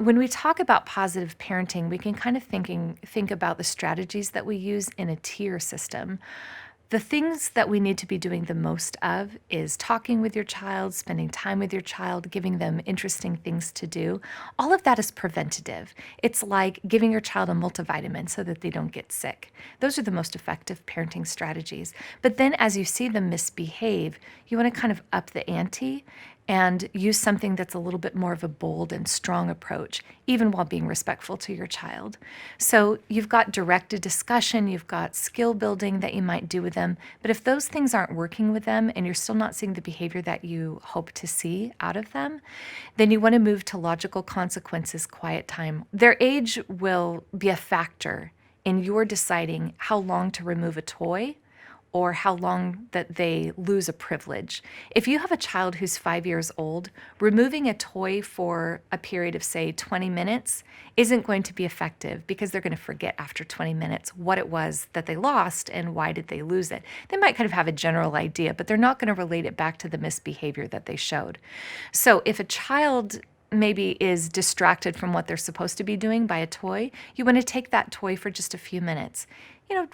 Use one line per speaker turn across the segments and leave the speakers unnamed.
When we talk about positive parenting, we can kind of think about the strategies that we use in a tier system. The things that we need to be doing the most of is talking with your child, spending time with your child, giving them interesting things to do. All of that is preventative. It's like giving your child a multivitamin so that they don't get sick. Those are the most effective parenting strategies. But then as you see them misbehave, you want to kind of up the ante and use something that's a little bit more of a bold and strong approach, even while being respectful to your child. So you've got directed discussion, you've got skill building that you might do with them, but if those things aren't working with them and you're still not seeing the behavior that you hope to see out of them, then you want to move to logical consequences, quiet time. Their age will be a factor in your deciding how long to remove a toy or how long that they lose a privilege. If you have a child who's 5 years old, removing a toy for a period of, say, 20 minutes isn't going to be effective because they're going to forget after 20 minutes what it was that they lost and why did they lose it. They might kind of have a general idea, but they're not going to relate it back to the misbehavior that they showed. So if a child maybe is distracted from what they're supposed to be doing by a toy, you want to take that toy for just a few minutes.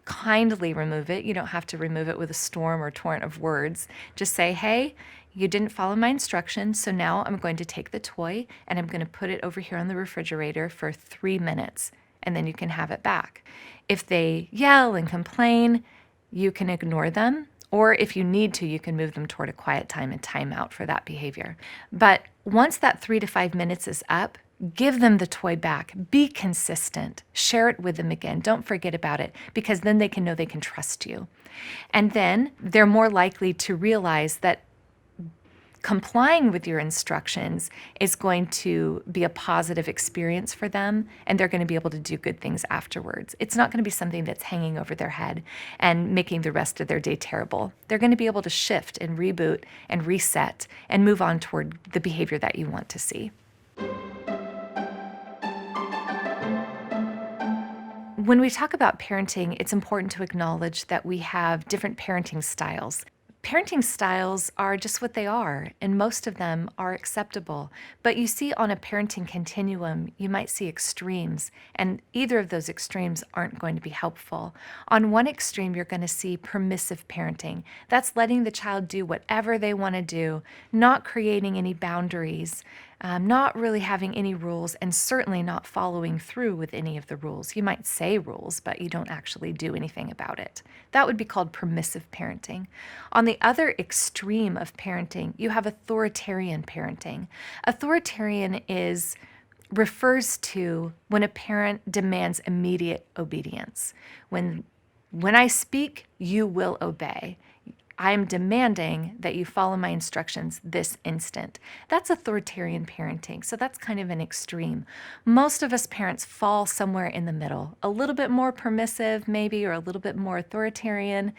Kindly remove it. You don't have to remove it with a storm or torrent of words. Just say, hey, you didn't follow my instructions, so now I'm going to take the toy and I'm going to put it over here on the refrigerator for 3 minutes, and then you can have it back. If they yell and complain, you can ignore them, or if you need to, you can move them toward a quiet time and time out for that behavior. But once that 3 to 5 minutes is up, give them the toy back. Be consistent. Share it with them again. Don't forget about it, because then they can know they can trust you. And then they're more likely to realize that complying with your instructions is going to be a positive experience for them, and they're going to be able to do good things afterwards. It's not going to be something that's hanging over their head and making the rest of their day terrible. They're going to be able to shift and reboot and reset and move on toward the behavior that you want to see. When we talk about parenting, it's important to acknowledge that we have different parenting styles. Parenting styles are just what they are, and most of them are acceptable. But you see, on a parenting continuum, you might see extremes, and either of those extremes aren't going to be helpful. On one extreme, you're going to see permissive parenting. That's letting the child do whatever they want to do, not creating any boundaries, not really having any rules, and certainly not following through with any of the rules. You might say rules, but you don't actually do anything about it. That would be called permissive parenting. On the other extreme of parenting, you have authoritarian parenting. Authoritarian refers to when a parent demands immediate obedience. When I speak, you will obey. I'm demanding that you follow my instructions this instant. That's authoritarian parenting, so that's kind of an extreme. Most of us parents fall somewhere in the middle, a little bit more permissive maybe, or a little bit more authoritarian.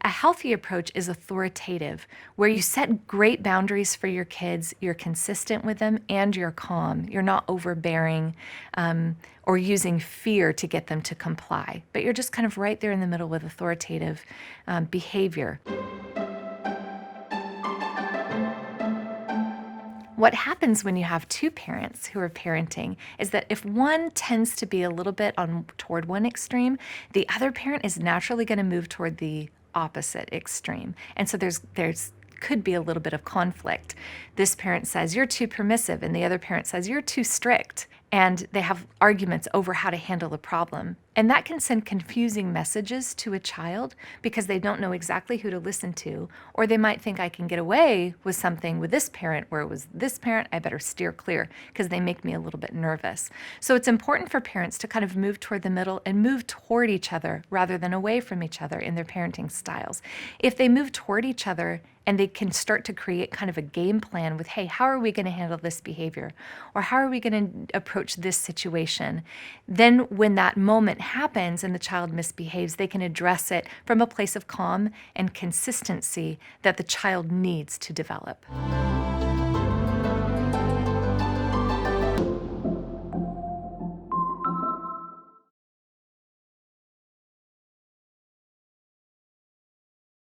A healthy approach is authoritative, where you set great boundaries for your kids, you're consistent with them, and you're calm. You're not overbearing or using fear to get them to comply, but you're just kind of right there in the middle with authoritative behavior. What happens when you have two parents who are parenting is that if one tends to be a little bit toward one extreme, the other parent is naturally going to move toward the opposite extreme. And so there's could be a little bit of conflict. This parent says, you're too permissive, and the other parent says, you're too strict. And they have arguments over how to handle the problem. And that can send confusing messages to a child because they don't know exactly who to listen to, or they might think I can get away with something with this parent where it was this parent, I better steer clear because they make me a little bit nervous. So it's important for parents to kind of move toward the middle and move toward each other rather than away from each other in their parenting styles. If they move toward each other and they can start to create kind of a game plan with, hey, how are we going to handle this behavior? Or how are we going to approach this situation? Then when that moment happens and the child misbehaves, they can address it from a place of calm and consistency that the child needs to develop.